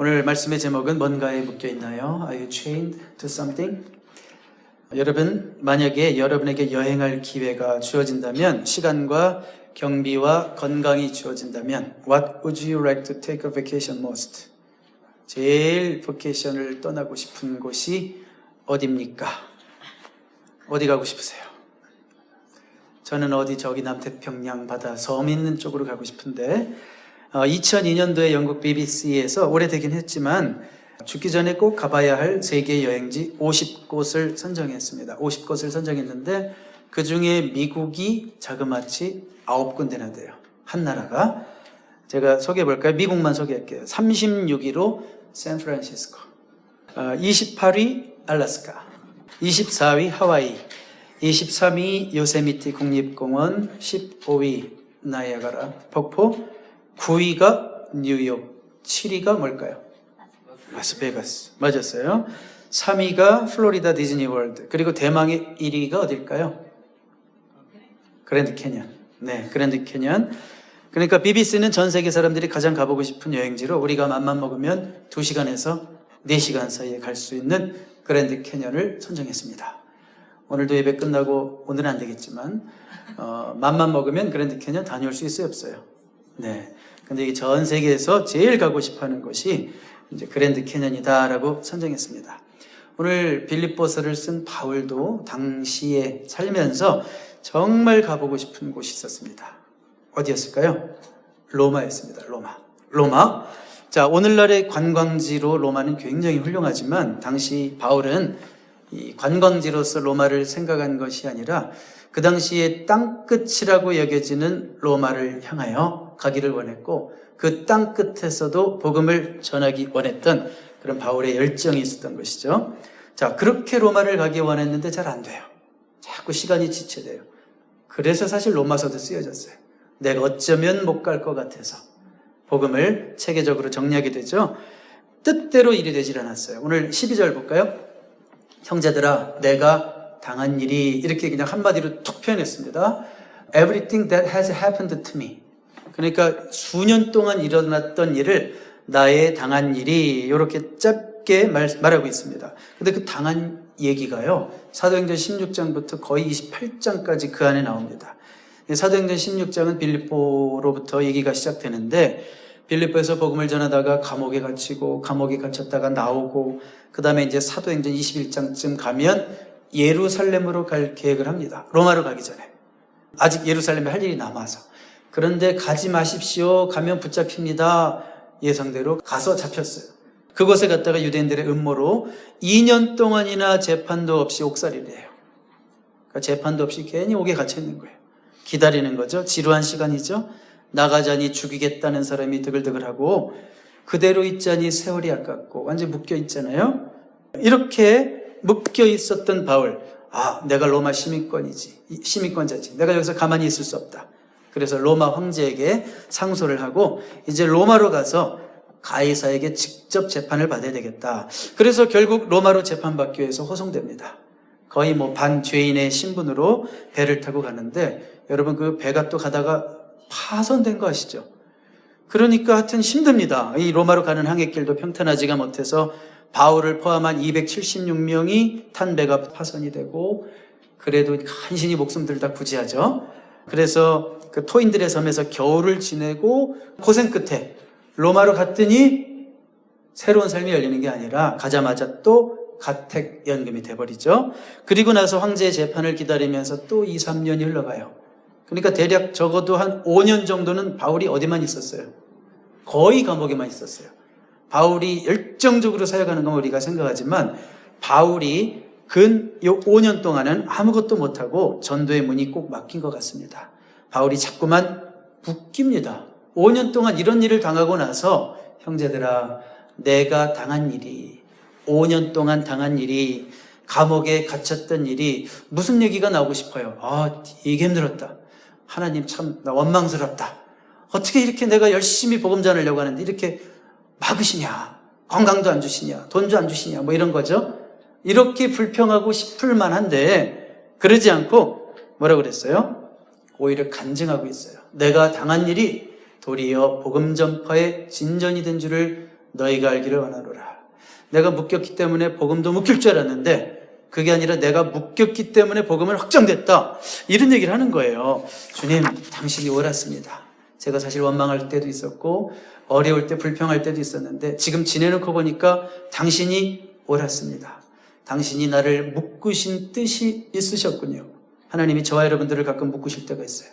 오늘 말씀의 제목은 뭔가에 묶여 있나요? Are you chained to something? 여러분, 만약에 여러분에게 여행할 기회가 주어진다면, 시간과 경비와 건강이 주어진다면 What would you like to take a vacation most? 제일 버케이션을 떠나고 싶은 곳이 어디입니까? 어디 가고 싶으세요? 저는 저기 남태평양 바다 섬 있는 쪽으로 가고 싶은데 2002년도에 영국 BBC에서 오래되긴 했지만 죽기 전에 꼭 가봐야 할 세계 여행지 50곳을 선정했습니다. 50곳을 선정했는데 그 중에 미국이 자그마치 9군데나 돼요. 한 나라가. 제가 소개해 볼까요? 미국만 소개할게요. 36위로 샌프란시스코, 28위 알래스카, 24위 하와이, 23위 요세미티 국립공원, 15위 나이아가라 폭포, 9위가 뉴욕, 7위가 뭘까요? 라스베가스. 맞았어요. 3위가 플로리다 디즈니월드. 그리고 대망의 1위가 어딜까요? 그랜드 캐년. 네, 그랜드 캐년. 그러니까 BBC는 전 세계 사람들이 가장 가보고 싶은 여행지로 우리가 맘만 먹으면 2시간에서 4시간 사이에 갈 수 있는 그랜드 캐년을 선정했습니다. 오늘도 예배 끝나고, 오늘은 안 되겠지만 맘만 먹으면 그랜드 캐년 다녀올 수 있어요, 없어요? 네. 근데 이게 전 세계에서 제일 가고 싶어 하는 곳이 이제 그랜드 캐년이다라고 선정했습니다. 오늘 빌립보서를 쓴 바울도 당시에 살면서 정말 가보고 싶은 곳이 있었습니다. 어디였을까요? 로마였습니다. 로마. 자, 오늘날의 관광지로 로마는 굉장히 훌륭하지만 당시 바울은 이 관광지로서 로마를 생각한 것이 아니라 그 당시에 땅끝이라고 여겨지는 로마를 향하여 가기를 원했고 그 땅끝에서도 복음을 전하기 원했던 그런 바울의 열정이 있었던 것이죠. 자, 그렇게 로마를 가기 원했는데 잘 안 돼요. 자꾸 시간이 지체돼요. 그래서 사실 로마서도 쓰여졌어요. 내가 어쩌면 못 갈 것 같아서 복음을 체계적으로 정리하게 되죠. 뜻대로 일이 되질 않았어요. 오늘 12절 볼까요? 형제들아, 내가 당한 일이, 이렇게 그냥 한마디로 툭 표현했습니다. Everything that has happened to me. 그러니까 수년 동안 일어났던 일을 나의 당한 일이 이렇게 짧게 말하고 있습니다. 근데 그 당한 얘기가요, 사도행전 16장부터 거의 28장까지 그 안에 나옵니다. 사도행전 16장은 빌립보로부터 얘기가 시작되는데 빌립보에서 복음을 전하다가 감옥에 갇히고 감옥에 갇혔다가 나오고 그 다음에 이제 사도행전 21장쯤 가면 예루살렘으로 갈 계획을 합니다. 로마로 가기 전에. 아직 예루살렘에 할 일이 남아서. 그런데 가지 마십시오. 가면 붙잡힙니다. 예상대로 가서 잡혔어요. 그곳에 갔다가 유대인들의 음모로 2년 동안이나 재판도 없이 옥살이를 해요. 그러니까 재판도 없이 괜히 옥에 갇혀 있는 거예요. 기다리는 거죠. 지루한 시간이죠. 나가자니 죽이겠다는 사람이 드글드글하고 그대로 있자니 세월이 아깝고 완전히 묶여 있잖아요. 이렇게 묶여 있었던 바울, 내가 로마 시민권자지. 내가 여기서 가만히 있을 수 없다. 그래서 로마 황제에게 상소를 하고 이제 로마로 가서 가이사에게 직접 재판을 받아야 되겠다. 그래서 결국 로마로 재판받기 위해서 호송됩니다. 거의 반죄인의 신분으로 배를 타고 가는데 여러분 그 배가 또 가다가 파손된 거 아시죠? 그러니까 하여튼 힘듭니다. 이 로마로 가는 항해길도 평탄하지가 못해서 바울을 포함한 276명이 탄 배가 파손이 되고 그래도 간신히 목숨 들다 구제하죠. 그래서 그 토인들의 섬에서 겨울을 지내고 고생 끝에 로마로 갔더니 새로운 삶이 열리는 게 아니라 가자마자 또 가택연금이 돼버리죠. 그리고 나서 황제의 재판을 기다리면서 또 2, 3년이 흘러가요. 그러니까 대략 적어도 한 5년 정도는 바울이 어디만 있었어요? 거의 감옥에만 있었어요. 바울이 열정적으로 사역하는 건 우리가 생각하지만 바울이 근 5년 동안은 아무것도 못하고 전도의 문이 꼭 막힌 것 같습니다. 바울이 자꾸만 묶입니다. 5년 동안 이런 일을 당하고 나서 형제들아, 내가 당한 일이 5년 동안 당한 일이 감옥에 갇혔던 일이 무슨 얘기가 나오고 싶어요? 되게 힘들었다. 하나님 참 나 원망스럽다. 어떻게 이렇게 내가 열심히 복음 전하려고 하는데 이렇게 막으시냐? 건강도 안 주시냐? 돈도 안 주시냐? 이런 거죠. 이렇게 불평하고 싶을 만한데 그러지 않고 뭐라고 그랬어요? 오히려 간증하고 있어요. 내가 당한 일이 도리어 복음 전파의 진전이 된 줄을 너희가 알기를 원하노라. 내가 묶였기 때문에 복음도 묶일 줄 알았는데 그게 아니라 내가 묶였기 때문에 복음은 확정됐다. 이런 얘기를 하는 거예요. 주님, 당신이 옳았습니다. 제가 사실 원망할 때도 있었고 어려울 때 불평할 때도 있었는데 지금 지내놓고 보니까 당신이 옳았습니다. 당신이 나를 묶으신 뜻이 있으셨군요. 하나님이 저와 여러분들을 가끔 묶으실 때가 있어요.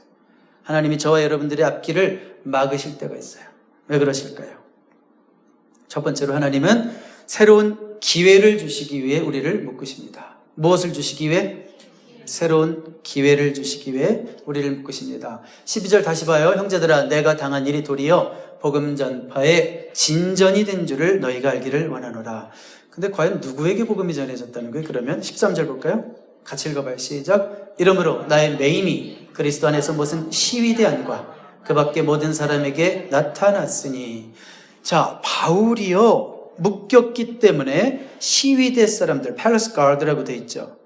하나님이 저와 여러분들의 앞길을 막으실 때가 있어요. 왜 그러실까요? 첫 번째로 하나님은 새로운 기회를 주시기 위해 우리를 묶으십니다. 무엇을 주시기 위해? 새로운 기회를 주시기 위해 우리를 묶으십니다. 12절 다시 봐요. 형제들아, 내가 당한 일이 도리어 복음 전파에 진전이 된 줄을 너희가 알기를 원하노라. 근데 과연 누구에게 복음이 전해졌다는 거예요? 그러면 13절 볼까요? 같이 읽어봐요. 시작. 이러므로 나의 매임이 그리스도 안에서 무슨 시위대안과 그 밖에 모든 사람에게 나타났으니. 자, 바울이요, 묶였기 때문에 시위대 사람들, 팰러스 가드라고 돼 있죠.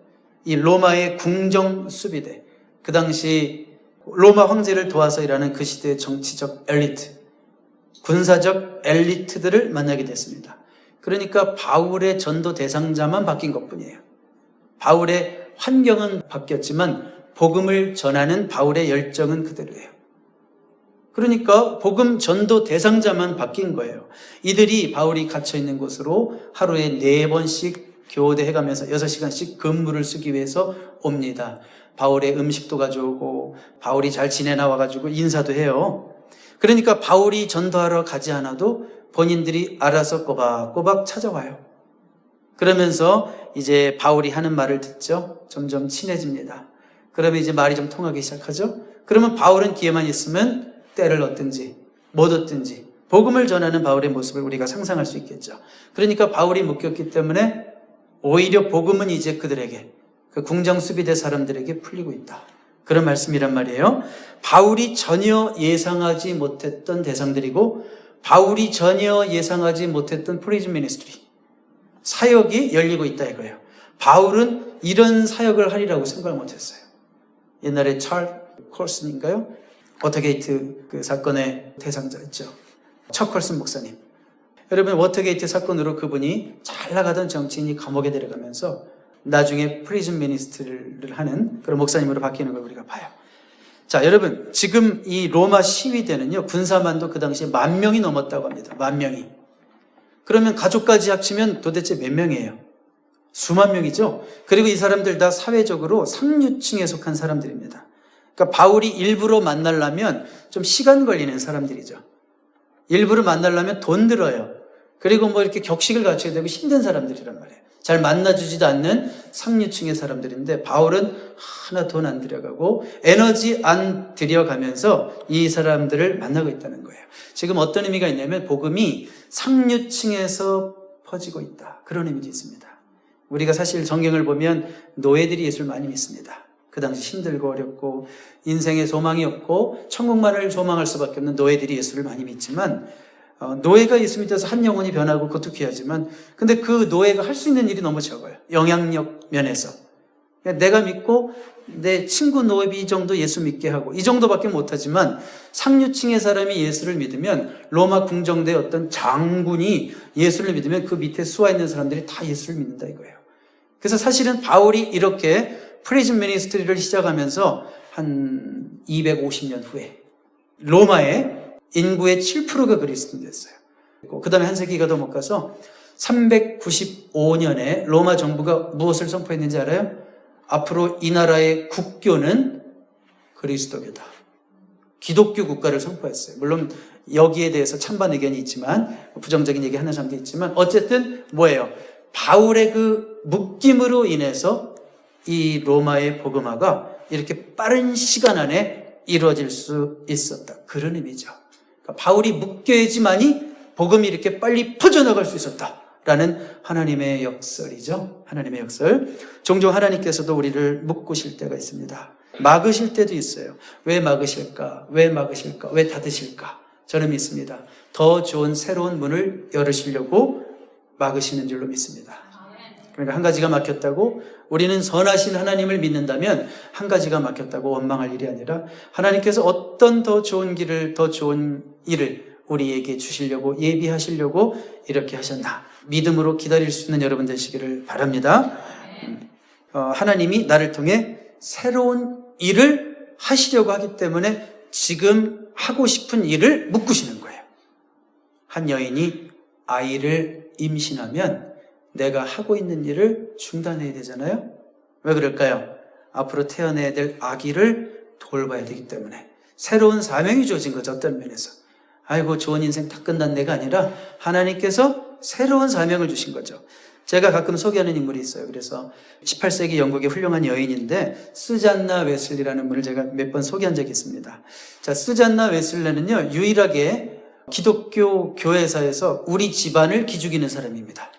이 로마의 궁정 수비대, 그 당시 로마 황제를 도와서 일하는 그 시대의 정치적 엘리트, 군사적 엘리트들을 만나게 됐습니다. 그러니까 바울의 전도 대상자만 바뀐 것뿐이에요. 바울의 환경은 바뀌었지만 복음을 전하는 바울의 열정은 그대로예요. 그러니까 복음 전도 대상자만 바뀐 거예요. 이들이 바울이 갇혀있는 곳으로 하루에 4번씩 교대해가면서 6시간씩 근무를 쓰기 위해서 옵니다. 바울의 음식도 가져오고 바울이 잘 지내나 와가지고 인사도 해요. 그러니까 바울이 전도하러 가지 않아도 본인들이 알아서 꼬박꼬박 찾아와요. 그러면서 이제 바울이 하는 말을 듣죠. 점점 친해집니다. 그러면 이제 말이 좀 통하기 시작하죠. 그러면 바울은 기회만 있으면 때를 얻든지 못 얻든지 복음을 전하는 바울의 모습을 우리가 상상할 수 있겠죠. 그러니까 바울이 묶였기 때문에 오히려 복음은 이제 그들에게, 그 궁정 수비대 사람들에게 풀리고 있다. 그런 말씀이란 말이에요. 바울이 전혀 예상하지 못했던 대상들이고 바울이 전혀 예상하지 못했던 프리즌 미니스트리, 사역이 열리고 있다 이거예요. 바울은 이런 사역을 하리라고 생각을 못했어요. 옛날에 찰스 콜슨인가요? 워터게이트 그 사건의 대상자였죠. 척 콜슨 목사님. 여러분, 워터게이트 사건으로 그분이 잘 나가던 정치인이 감옥에 들어가면서 나중에 프리즌 미니스트리를 하는 그런 목사님으로 바뀌는 걸 우리가 봐요. 자, 여러분, 지금 이 로마 시위대는요, 군사만도 그 당시에 10,000명이 넘었다고 합니다. 10,000명이. 그러면 가족까지 합치면 도대체 몇 명이에요? 수만 명이죠. 그리고 이 사람들 다 사회적으로 상류층에 속한 사람들입니다. 그러니까 바울이 일부러 만나려면 좀 시간 걸리는 사람들이죠. 일부러 만나려면 돈 들어요. 그리고 뭐 이렇게 격식을 갖춰야 되고 힘든 사람들이란 말이에요. 잘 만나주지도 않는 상류층의 사람들인데 바울은 하나 돈 안 들여가고 에너지 안 들여가면서 이 사람들을 만나고 있다는 거예요. 지금 어떤 의미가 있냐면 복음이 상류층에서 퍼지고 있다. 그런 의미도 있습니다. 우리가 사실 성경을 보면 노예들이 예수를 많이 믿습니다. 그 당시 힘들고 어렵고 인생에 소망이 없고 천국만을 소망할 수밖에 없는 노예들이 예수를 많이 믿지만 노예가 예수 믿어서 한 영혼이 변하고 그것도 귀하지만 근데 그 노예가 할 수 있는 일이 너무 적어요. 영향력 면에서. 내가 믿고 내 친구 노예비 정도 예수 믿게 하고 이 정도밖에 못하지만 상류층의 사람이 예수를 믿으면 로마 궁정대의 어떤 장군이 예수를 믿으면 그 밑에 수와 있는 사람들이 다 예수를 믿는다 이거예요. 그래서 사실은 바울이 이렇게 프리즌 미니스트리를 시작하면서 한 250년 후에 로마의 인구의 7%가 그리스도인 됐어요. 그 다음에 한 세기가 더 못 가서 395년에 로마 정부가 무엇을 선포했는지 알아요? 앞으로 이 나라의 국교는 그리스도교다. 기독교 국가를 선포했어요. 물론 여기에 대해서 찬반 의견이 있지만 부정적인 얘기 하는 사람도 있지만 어쨌든 뭐예요? 바울의 그 묶임으로 인해서 이 로마의 복음화가 이렇게 빠른 시간 안에 이루어질 수 있었다. 그런 의미죠. 그러니까 바울이 묶여야지만이 복음이 이렇게 빨리 퍼져나갈 수 있었다라는 하나님의 역설이죠. 하나님의 역설. 종종 하나님께서도 우리를 묶으실 때가 있습니다. 막으실 때도 있어요. 왜 막으실까? 왜 막으실까? 왜 닫으실까? 저는 믿습니다. 더 좋은 새로운 문을 열으시려고 막으시는 줄로 믿습니다. 그러니까 한 가지가 막혔다고 우리는 선하신 하나님을 믿는다면 한 가지가 막혔다고 원망할 일이 아니라 하나님께서 어떤 더 좋은 길을, 더 좋은 일을 우리에게 주시려고 예비하시려고 이렇게 하셨나. 믿음으로 기다릴 수 있는 여러분 되시기를 바랍니다. 하나님이 나를 통해 새로운 일을 하시려고 하기 때문에 지금 하고 싶은 일을 묶으시는 거예요. 한 여인이 아이를 임신하면 내가 하고 있는 일을 중단해야 되잖아요. 왜 그럴까요? 앞으로 태어나야 될 아기를 돌봐야 되기 때문에. 새로운 사명이 주어진 거죠. 어떤 면에서. 아이고 좋은 인생 다 끝난 내가 아니라 하나님께서 새로운 사명을 주신 거죠. 제가 가끔 소개하는 인물이 있어요. 그래서 18세기 영국의 훌륭한 여인인데 수잔나 웨슬리라는 분을 제가 몇 번 소개한 적이 있습니다. 자, 수잔나 웨슬리는요, 유일하게 기독교 교회사에서 우리 집안을 기죽이는 사람입니다.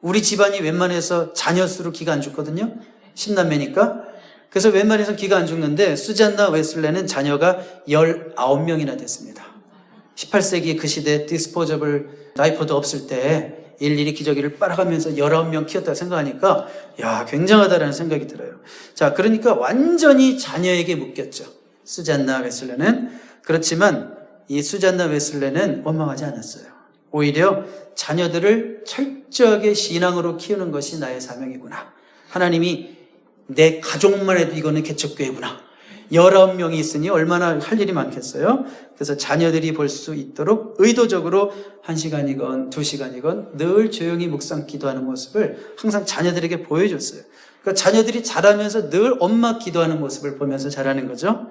우리 집안이 웬만해서 자녀 수로 기가 안 죽거든요. 10남매니까. 그래서 웬만해서 기가 안 죽는데 수잔나 웨슬레는 자녀가 19명이나 됐습니다. 18세기 그 시대 디스포저블 다이퍼도 없을 때 일일이 기저귀를 빨아가면서 19명 키웠다고 생각하니까 야, 굉장하다라는 생각이 들어요. 자, 그러니까 완전히 자녀에게 묶였죠. 수잔나 웨슬레는. 그렇지만 이 수잔나 웨슬레는 원망하지 않았어요. 오히려 자녀들을 철저하게 신앙으로 키우는 것이 나의 사명이구나. 하나님이 내 가족만 해도 이거는 개척교회구나. 19명이 있으니 얼마나 할 일이 많겠어요. 그래서 자녀들이 볼 수 있도록 의도적으로 1시간이건 2시간이건 늘 조용히 묵상 기도하는 모습을 항상 자녀들에게 보여줬어요. 그러니까 자녀들이 자라면서 늘 엄마 기도하는 모습을 보면서 자라는 거죠.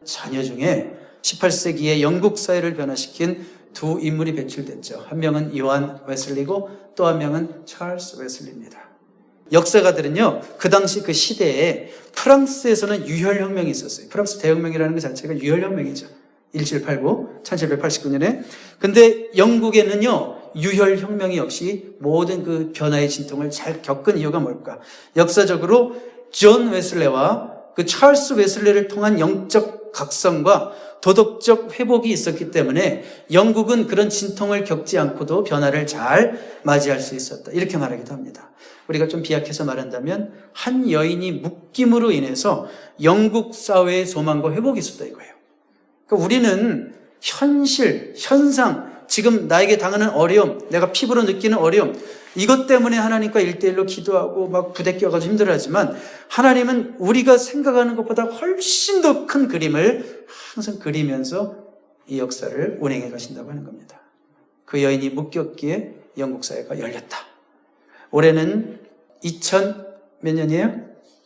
자녀 중에 18세기의 영국 사회를 변화시킨 두 인물이 배출됐죠. 한 명은 요한 웨슬리고 또 한 명은 찰스 웨슬리입니다. 역사가들은요, 그 당시 그 시대에 프랑스에서는 유혈혁명이 있었어요. 프랑스 대혁명이라는 것 자체가 유혈혁명이죠. 1789, 1789년에. 근데 영국에는요, 유혈혁명이 없이 모든 그 변화의 진통을 잘 겪은 이유가 뭘까? 역사적으로 존 웨슬레와 그 찰스 웨슬레를 통한 영적 각성과 도덕적 회복이 있었기 때문에 영국은 그런 진통을 겪지 않고도 변화를 잘 맞이할 수 있었다. 이렇게 말하기도 합니다. 우리가 좀 비약해서 말한다면 한 여인이 묶임으로 인해서 영국 사회의 소망과 회복이 있었다 이거예요. 그러니까 우리는 현실, 현상, 지금 나에게 당하는 어려움, 내가 피부로 느끼는 어려움, 이것 때문에 하나님과 1대1로 기도하고 막 부대껴가지고 힘들어하지만 하나님은 우리가 생각하는 것보다 훨씬 더 큰 그림을 항상 그리면서 이 역사를 운행해 가신다고 하는 겁니다. 그 여인이 묶였기에 영국 사회가 열렸다. 올해는 2000몇 년이에요?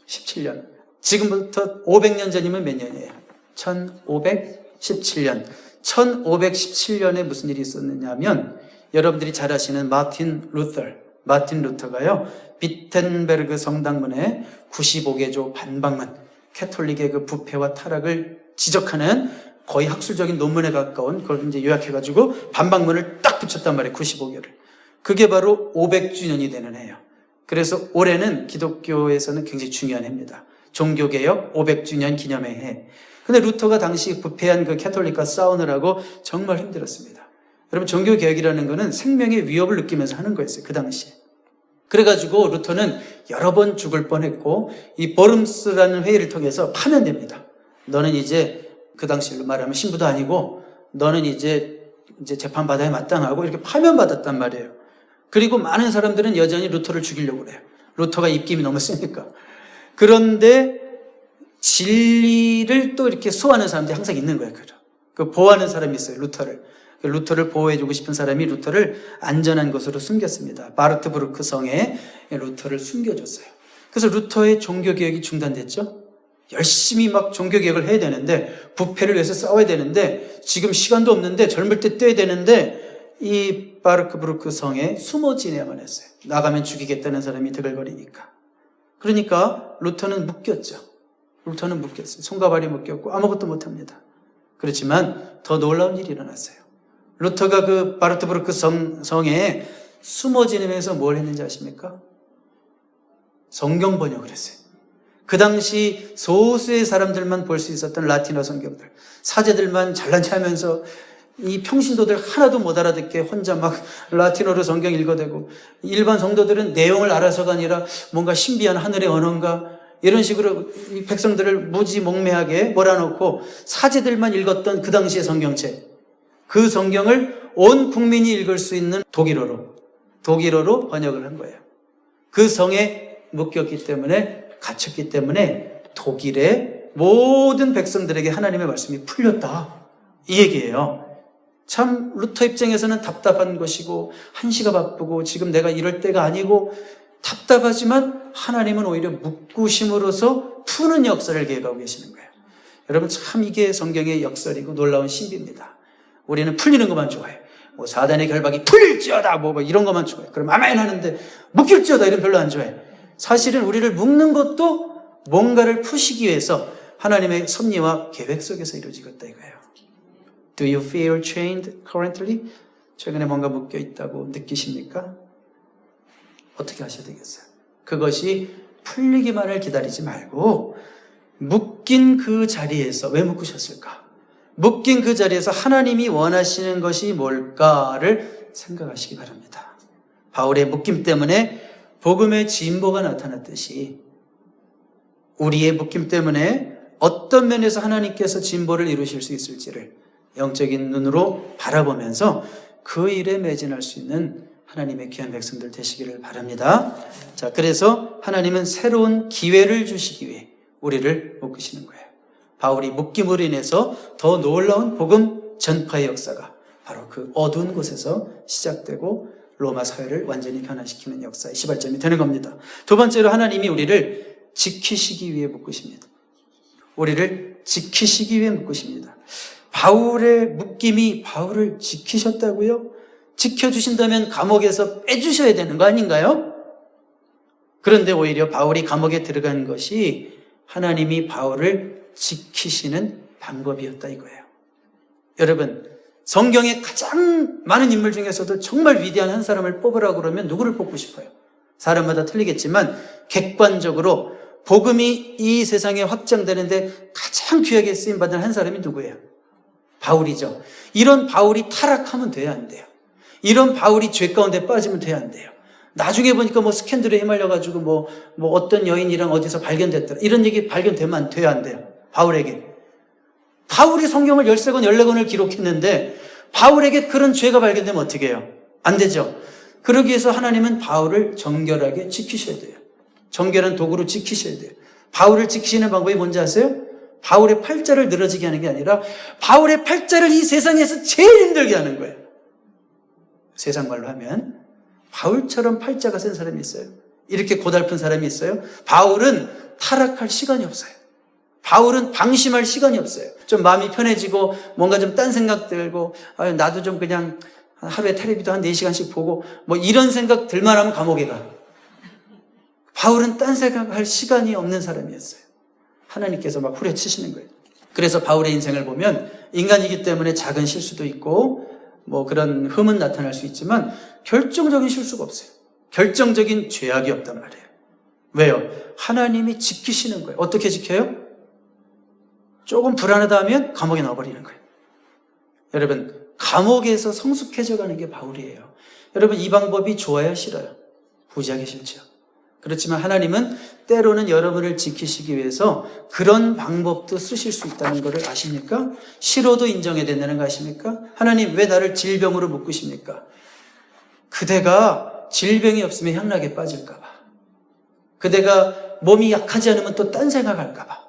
17년. 지금부터 500년 전이면 몇 년이에요? 1517년. 1517년에 무슨 일이 있었느냐면 여러분들이 잘 아시는 마틴 루터가요, 비텐베르그 성당문에 95개조 반박문, 캐톨릭의 그 부패와 타락을 지적하는 거의 학술적인 논문에 가까운 그걸 이제 요약해가지고 반박문을 딱 붙였단 말이에요. 95개를. 그게 바로 500주년이 되는 해예요. 그래서 올해는 기독교에서는 굉장히 중요한 해입니다. 종교개혁 500주년 기념의 해. 근데 루터가 당시 부패한 그 캐톨릭과 싸우느라고 정말 힘들었습니다. 여러분, 종교개혁이라는 거는 생명의 위협을 느끼면서 하는 거였어요. 그 당시에. 그래가지고 루터는 여러 번 죽을 뻔했고 이 버름스라는 회의를 통해서 파면됩니다. 너는 이제 그 당시로 말하면 신부도 아니고 너는 이제 재판받아야 마땅하고 이렇게 파면받았단 말이에요. 그리고 많은 사람들은 여전히 루터를 죽이려고 그래요. 루터가 입김이 너무 세니까. 그런데 진리를 또 이렇게 소화하는 사람들이 항상 있는 거예요. 그 보호하는 사람이 있어요. 루터를 보호해주고 싶은 사람이 루터를 안전한 곳으로 숨겼습니다. 바르트부르크 성에 루터를 숨겨줬어요. 그래서 루터의 종교개혁이 중단됐죠. 열심히 막 종교개혁을 해야 되는데, 부패를 위해서 싸워야 되는데, 지금 시간도 없는데 젊을 때 떼야 되는데 이 바르트부르크 성에 숨어 지내야만 했어요. 나가면 죽이겠다는 사람이 드글거리니까. 그러니까 루터는 묶였죠. 손과 발이 묶였고 아무것도 못합니다. 그렇지만 더 놀라운 일이 일어났어요. 루터가 그 바르트부르크 성에 숨어 지내면서 뭘 했는지 아십니까? 성경 번역을 했어요. 그 당시 소수의 사람들만 볼 수 있었던 라틴어 성경들, 사제들만 잘난 체 하면서 이 평신도들 하나도 못 알아듣게 혼자 막 라틴어로 성경 읽어대고, 일반 성도들은 내용을 알아서가 아니라 뭔가 신비한 하늘의 언어인가 이런 식으로 이 백성들을 무지몽매하게 몰아놓고 사제들만 읽었던 그 당시의 성경책, 그 성경을 온 국민이 읽을 수 있는 독일어로 번역을 한 거예요. 그 성에 묶였기 때문에, 갇혔기 때문에 독일의 모든 백성들에게 하나님의 말씀이 풀렸다. 이 얘기예요. 참 루터 입장에서는 답답한 것이고 한시가 바쁘고 지금 내가 이럴 때가 아니고 답답하지만 하나님은 오히려 묶으심으로써 푸는 역사를 계획하고 계시는 거예요. 여러분 참 이게 성경의 역설이고 놀라운 신비입니다. 우리는 풀리는 것만 좋아해요. 뭐 사단의 결박이 풀릴지어다 뭐 이런 것만 좋아해요. 그럼 아멘 하는데 묶일지어다 이런 별로 안 좋아해요. 사실은 우리를 묶는 것도 뭔가를 푸시기 위해서 하나님의 섭리와 계획 속에서 이루어지겠다 이거예요. Do you feel chained currently? 최근에 뭔가 묶여 있다고 느끼십니까? 어떻게 하셔야 되겠어요? 그것이 풀리기만을 기다리지 말고 묶인 그 자리에서 왜 묶으셨을까? 묶인 그 자리에서 하나님이 원하시는 것이 뭘까를 생각하시기 바랍니다. 바울의 묶임 때문에 복음의 진보가 나타났듯이 우리의 묶임 때문에 어떤 면에서 하나님께서 진보를 이루실 수 있을지를 영적인 눈으로 바라보면서 그 일에 매진할 수 있는 하나님의 귀한 백성들 되시기를 바랍니다. 자, 그래서 하나님은 새로운 기회를 주시기 위해 우리를 묶으시는 거예요. 바울이 묶임으로 인해서 더 놀라운 복음 전파의 역사가 바로 그 어두운 곳에서 시작되고 로마 사회를 완전히 변화시키는 역사의 시발점이 되는 겁니다. 두 번째로 하나님이 우리를 지키시기 위해 묶으십니다. 우리를 지키시기 위해 묶으십니다. 바울의 묶임이 바울을 지키셨다고요? 지켜주신다면 감옥에서 빼주셔야 되는 거 아닌가요? 그런데 오히려 바울이 감옥에 들어간 것이 하나님이 바울을 지키시는 방법이었다 이거예요. 여러분, 성경의 가장 많은 인물 중에서도 정말 위대한 한 사람을 뽑으라고 그러면 누구를 뽑고 싶어요? 사람마다 틀리겠지만 객관적으로 복음이 이 세상에 확장되는데 가장 귀하게 쓰임받은 한 사람이 누구예요? 바울이죠. 이런 바울이 타락하면 돼야 안 돼요. 이런 바울이 죄 가운데 빠지면 돼야 안 돼요. 나중에 보니까 뭐 스캔들에 휘말려가지고 뭐 어떤 여인이랑 어디서 발견됐더라. 이런 얘기 발견되면 돼야 안 돼요. 바울에게. 바울이 성경을 13권, 14권을 기록했는데 바울에게 그런 죄가 발견되면 어떻게 해요? 안 되죠. 그러기 위해서 하나님은 바울을 정결하게 지키셔야 돼요. 정결한 도구로 지키셔야 돼요. 바울을 지키시는 방법이 뭔지 아세요? 바울의 팔자를 늘어지게 하는 게 아니라 바울의 팔자를 이 세상에서 제일 힘들게 하는 거예요. 세상 말로 하면 바울처럼 팔자가 센 사람이 있어요? 이렇게 고달픈 사람이 있어요? 바울은 타락할 시간이 없어요. 바울은 방심할 시간이 없어요. 좀 마음이 편해지고 뭔가 좀 딴 생각 들고 나도 좀 그냥 하루에 텔레비도 한 4시간씩 보고 뭐 이런 생각 들만 하면 감옥에 가. 바울은 딴 생각할 시간이 없는 사람이었어요. 하나님께서 막 후려치시는 거예요. 그래서 바울의 인생을 보면 인간이기 때문에 작은 실수도 있고 뭐 그런 흠은 나타날 수 있지만 결정적인 실수가 없어요. 결정적인 죄악이 없단 말이에요. 왜요? 하나님이 지키시는 거예요. 어떻게 지켜요? 조금 불안하다 하면 감옥에 넣어버리는 거예요. 여러분, 감옥에서 성숙해져 가는 게 바울이에요. 여러분, 이 방법이 좋아요, 싫어요? 부지하게 싫죠. 그렇지만 하나님은 때로는 여러분을 지키시기 위해서 그런 방법도 쓰실 수 있다는 것을 아십니까? 싫어도 인정해야 된다는 거 아십니까? 하나님 왜 나를 질병으로 묶으십니까? 그대가 질병이 없으면 향락에 빠질까 봐. 그대가 몸이 약하지 않으면 또 딴 생각할까 봐.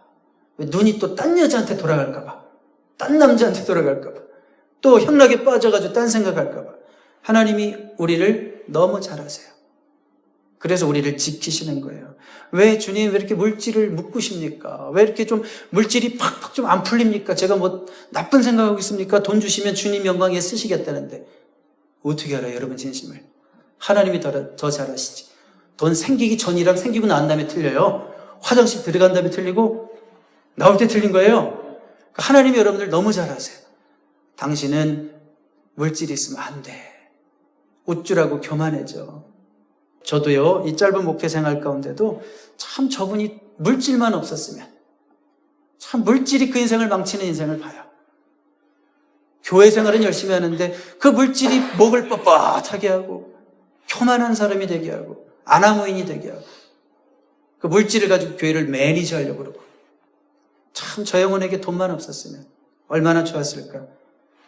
눈이 또 딴 여자한테 돌아갈까 봐. 딴 남자한테 돌아갈까 봐. 또 향락에 빠져가지고 딴 생각할까 봐. 하나님이 우리를 너무 잘 아세요. 그래서 우리를 지키시는 거예요. 왜 주님 왜 이렇게 물질을 묶으십니까? 왜 이렇게 좀 물질이 팍팍 좀 안 풀립니까? 제가 뭐 나쁜 생각하고 있습니까? 돈 주시면 주님 영광에 쓰시겠다는데. 어떻게 알아요, 여러분 진심을? 하나님이 더 잘 아시지. 돈 생기기 전이랑 생기고 난 다음에 틀려요. 화장실 들어간 다음에 틀리고 나올 때 틀린 거예요. 하나님이 여러분들 너무 잘 아세요. 당신은 물질이 있으면 안 돼. 우쭐하고 교만해져. 저도요, 이 짧은 목회 생활 가운데도 참 저분이 물질만 없었으면 참 물질이 그 인생을 망치는 인생을 봐요. 교회 생활은 열심히 하는데 그 물질이 목을 뻣뻣하게 하고 교만한 사람이 되게 하고 아나무인이 되게 하고 그 물질을 가지고 교회를 매니저 하려고 그러고 참 저 영혼에게 돈만 없었으면 얼마나 좋았을까.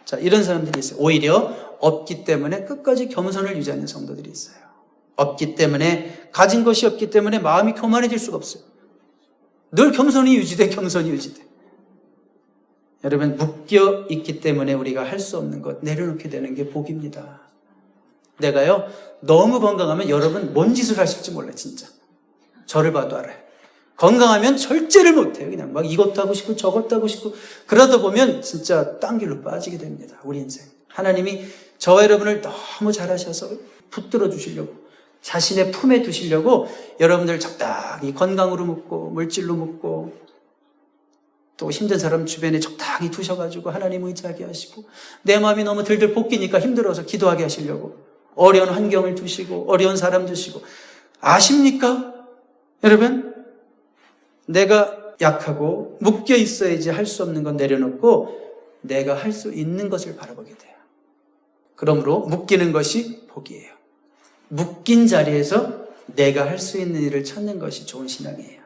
자, 이런 사람들이 있어요. 오히려 없기 때문에 끝까지 겸손을 유지하는 성도들이 있어요. 없기 때문에, 가진 것이 없기 때문에 마음이 교만해질 수가 없어요. 늘 겸손이 유지돼, 겸손이 유지돼. 여러분, 묶여 있기 때문에 우리가 할 수 없는 것 내려놓게 되는 게 복입니다. 내가요, 너무 건강하면 여러분 뭔 짓을 하실지 몰라요, 진짜. 저를 봐도 알아요. 건강하면 절제를 못해요. 그냥 막 이것도 하고 싶고 저것도 하고 싶고 그러다 보면 진짜 딴 길로 빠지게 됩니다. 우리 인생. 하나님이 저와 여러분을 너무 잘하셔서 붙들어 주시려고, 자신의 품에 두시려고 여러분들 적당히 건강으로 묶고 물질로 묶고 또 힘든 사람 주변에 적당히 두셔가지고 하나님 의지하게 하시고, 내 마음이 너무 들들 볶이니까 힘들어서 기도하게 하시려고 어려운 환경을 두시고 어려운 사람 두시고. 아십니까? 여러분, 내가 약하고 묶여 있어야지 할 수 없는 건 내려놓고 내가 할 수 있는 것을 바라보게 돼요. 그러므로 묶이는 것이 복이에요. 묶인 자리에서 내가 할 수 있는 일을 찾는 것이 좋은 신앙이에요.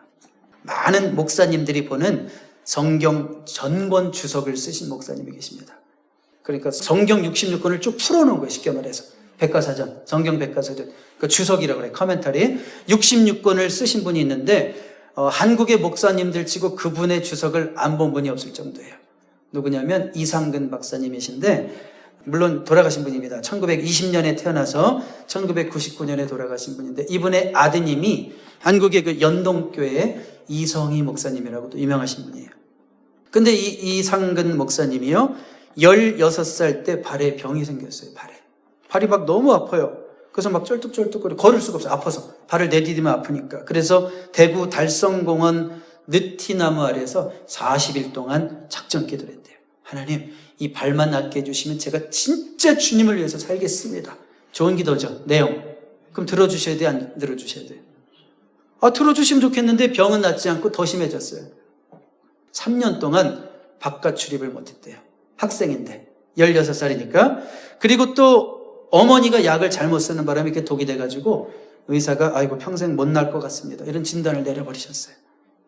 많은 목사님들이 보는 성경 전권 주석을 쓰신 목사님이 계십니다. 그러니까 성경 66권을 쭉 풀어놓은 거예요. 쉽게 말해서 백과사전, 성경 백과사전, 그 주석이라고 그래요. 커멘터리 66권을 쓰신 분이 있는데 한국의 목사님들 치고 그분의 주석을 안 본 분이 없을 정도예요. 누구냐면 이상근 박사님이신데, 물론 돌아가신 분입니다. 1920년에 태어나서 1999년에 돌아가신 분인데, 이분의 아드님이 한국의 그 연동교회 이성희 목사님이라고도 유명하신 분이에요. 근데 이 이상근 목사님이요, 16살 때 발에 병이 생겼어요. 발이 막 너무 아파요. 그래서 막 쩔뚝쩔뚝거려, 걸을 수가 없어요. 아파서. 발을 내디디면 아프니까. 그래서 대구 달성공원 느티나무 아래에서 40일 동안 작전 기도를 했대요. 하나님, 이 발만 낫게 해주시면 제가 진짜 주님을 위해서 살겠습니다. 좋은 기도죠. 내용. 그럼 들어주셔야 돼요? 안 들어주셔야 돼요? 들어주시면 좋겠는데 병은 낫지 않고 더 심해졌어요. 3년 동안 바깥 출입을 못했대요. 학생인데 16살이니까. 그리고 또 어머니가 약을 잘못 쓰는 바람에 이렇게 독이 돼가지고 의사가 아이고 평생 못 날 것 같습니다, 이런 진단을 내려버리셨어요.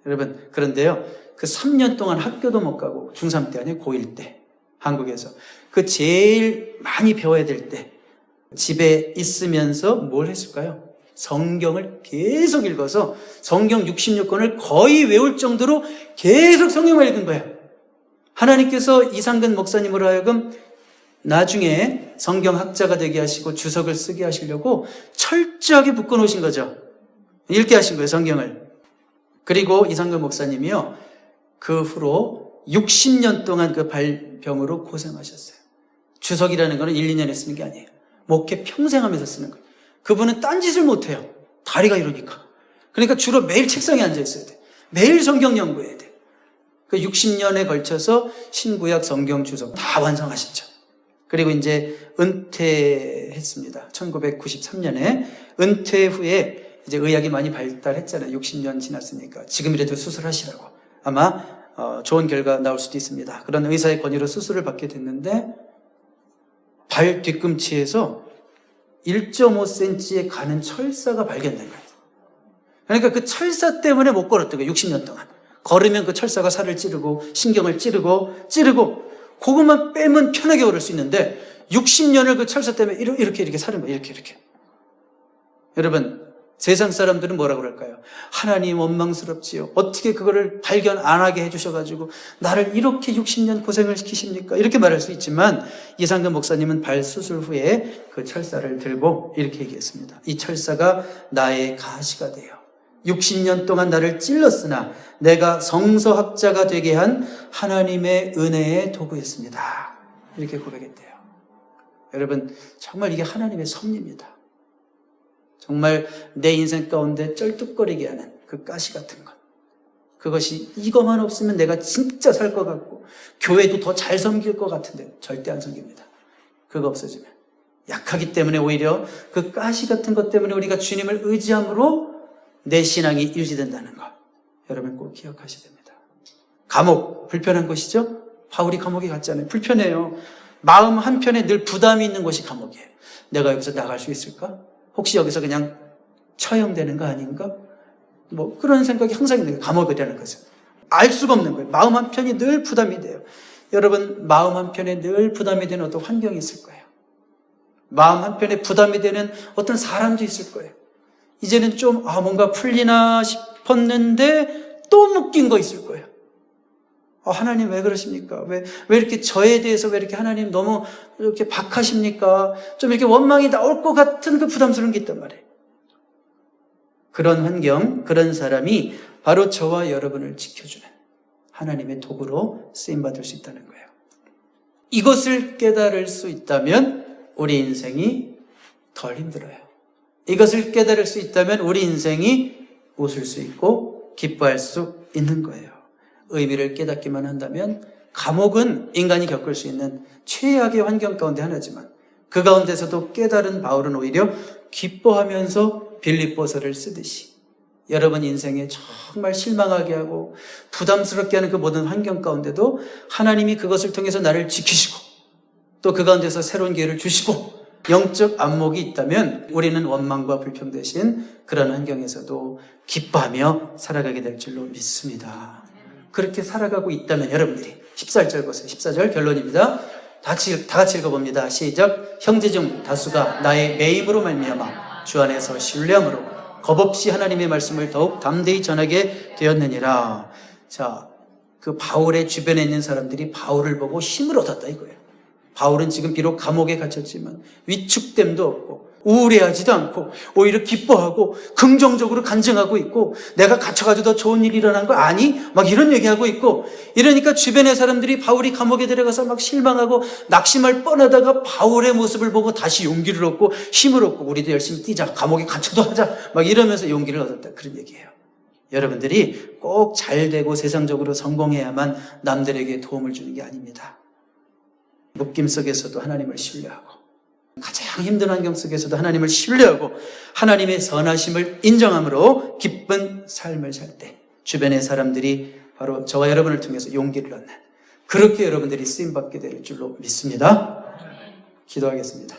여러분, 그런데요, 그 3년 동안 학교도 못 가고, 중3 때 아니에요, 고1 때 한국에서 그 제일 많이 배워야 될 때 집에 있으면서 뭘 했을까요? 성경을 계속 읽어서 성경 66권을 거의 외울 정도로 계속 성경을 읽은 거예요. 하나님께서 이상근 목사님으로 하여금 나중에 성경학자가 되게 하시고 주석을 쓰게 하시려고 철저하게 묶어놓으신 거죠. 읽게 하신 거예요, 성경을. 그리고 이상근 목사님이요, 그 후로 60년 동안 그 발병으로 고생하셨어요. 주석이라는 거는 1, 2년에 쓰는 게 아니에요. 목회 평생 하면서 쓰는 거예요. 그분은 딴짓을 못해요. 다리가 이러니까. 그러니까 주로 매일 책상에 앉아 있어야 돼. 매일 성경 연구해야 돼. 그 60년에 걸쳐서 신구약 성경 주석 다 완성하셨죠. 그리고 이제 은퇴했습니다. 1993년에 은퇴 후에 이제 의학이 많이 발달했잖아요. 60년 지났으니까 지금이라도 수술하시라고. 아마 좋은 결과 나올 수도 있습니다. 그런 의사의 권유로 수술을 받게 됐는데 발 뒤꿈치에서 1.5cm에 가는 철사가 발견된 거예요. 그러니까 그 철사 때문에 못 걸었던 거예요. 60년 동안. 걸으면 그 철사가 살을 찌르고 신경을 찌르고 그것만 빼면 편하게 걸을 수 있는데 60년을 그 철사 때문에 이렇게 살은 거예요. 이렇게. 여러분, 세상 사람들은 뭐라고 그럴까요? 하나님 원망스럽지요. 어떻게 그거를 발견 안 하게 해주셔가지고 나를 이렇게 60년 고생을 시키십니까? 이렇게 말할 수 있지만 이상근 목사님은 발 수술 후에 그 철사를 들고 이렇게 얘기했습니다. 이 철사가 나의 가시가 돼요. 60년 동안 나를 찔렀으나 내가 성서학자가 되게 한 하나님의 은혜의 도구였습니다. 이렇게 고백했대요. 여러분, 정말 이게 하나님의 섭리입니다. 정말 내 인생 가운데 쩔뚝거리게 하는 그 가시 같은 것. 그것이 이것만 없으면 내가 진짜 살 것 같고 교회도 더 잘 섬길 것 같은데 절대 안 섬깁니다. 그거 없어지면. 약하기 때문에 오히려 그 가시 같은 것 때문에 우리가 주님을 의지함으로 내 신앙이 유지된다는 것. 여러분 꼭 기억하셔야 됩니다. 감옥, 불편한 곳이죠? 바울이 감옥에 갔잖아요. 불편해요. 마음 한편에 늘 부담이 있는 곳이 감옥이에요. 내가 여기서 나갈 수 있을까? 혹시 여기서 그냥 처형되는 거 아닌가? 그런 생각이 항상 있는 거예요. 감옥이라는 것은. 알 수가 없는 거예요. 마음 한편이 늘 부담이 돼요. 여러분 마음 한편에 늘 부담이 되는 어떤 환경이 있을 거예요. 마음 한편에 부담이 되는 어떤 사람도 있을 거예요. 이제는 좀 뭔가 풀리나 싶었는데 또 묶인 거 있을 거예요. 하나님 왜 그러십니까? 왜 이렇게 저에 대해서 왜 이렇게 하나님 너무 이렇게 박하십니까? 좀 이렇게 원망이 나올 것 같은 그 부담스러운 게 있단 말이에요. 그런 환경, 그런 사람이 바로 저와 여러분을 지켜주는 하나님의 도구로 쓰임받을 수 있다는 거예요. 이것을 깨달을 수 있다면 우리 인생이 덜 힘들어요. 이것을 깨달을 수 있다면 우리 인생이 웃을 수 있고 기뻐할 수 있는 거예요. 의미를 깨닫기만 한다면 감옥은 인간이 겪을 수 있는 최악의 환경 가운데 하나지만 그 가운데서도 깨달은 바울은 오히려 기뻐하면서 빌립보서를 쓰듯이 여러분 인생에 정말 실망하게 하고 부담스럽게 하는 그 모든 환경 가운데도 하나님이 그것을 통해서 나를 지키시고 또 그 가운데서 새로운 기회를 주시고 영적 안목이 있다면 우리는 원망과 불평 대신 그런 환경에서도 기뻐하며 살아가게 될 줄로 믿습니다. 그렇게 살아가고 있다면 여러분들이 14절 보세요. 14절 결론입니다. 다 같이 읽어봅니다. 시작. 형제 중 다수가 나의 매임으로 말미암아 주 안에서 신뢰함으로 겁없이 하나님의 말씀을 더욱 담대히 전하게 되었느니라. 자, 그 바울의 주변에 있는 사람들이 바울을 보고 힘을 얻었다 이거예요. 바울은 지금 비록 감옥에 갇혔지만 위축됨도 없고 우울해하지도 않고 오히려 기뻐하고 긍정적으로 간증하고 있고 내가 갇혀가지고 더 좋은 일이 일어난 거 아니? 막 이런 얘기하고 있고 이러니까 주변의 사람들이 바울이 감옥에 들어가서 막 실망하고 낙심할 뻔하다가 바울의 모습을 보고 다시 용기를 얻고 힘을 얻고 우리도 열심히 뛰자 감옥에 갇혀도 하자 막 이러면서 용기를 얻었다 그런 얘기예요. 여러분들이 꼭 잘되고 세상적으로 성공해야만 남들에게 도움을 주는 게 아닙니다. 묶임 속에서도 하나님을 신뢰하고 가장 힘든 환경 속에서도 하나님을 신뢰하고 하나님의 선하심을 인정함으로 기쁜 삶을 살 때 주변의 사람들이 바로 저와 여러분을 통해서 용기를 얻는 그렇게 여러분들이 쓰임받게 될 줄로 믿습니다. 기도하겠습니다.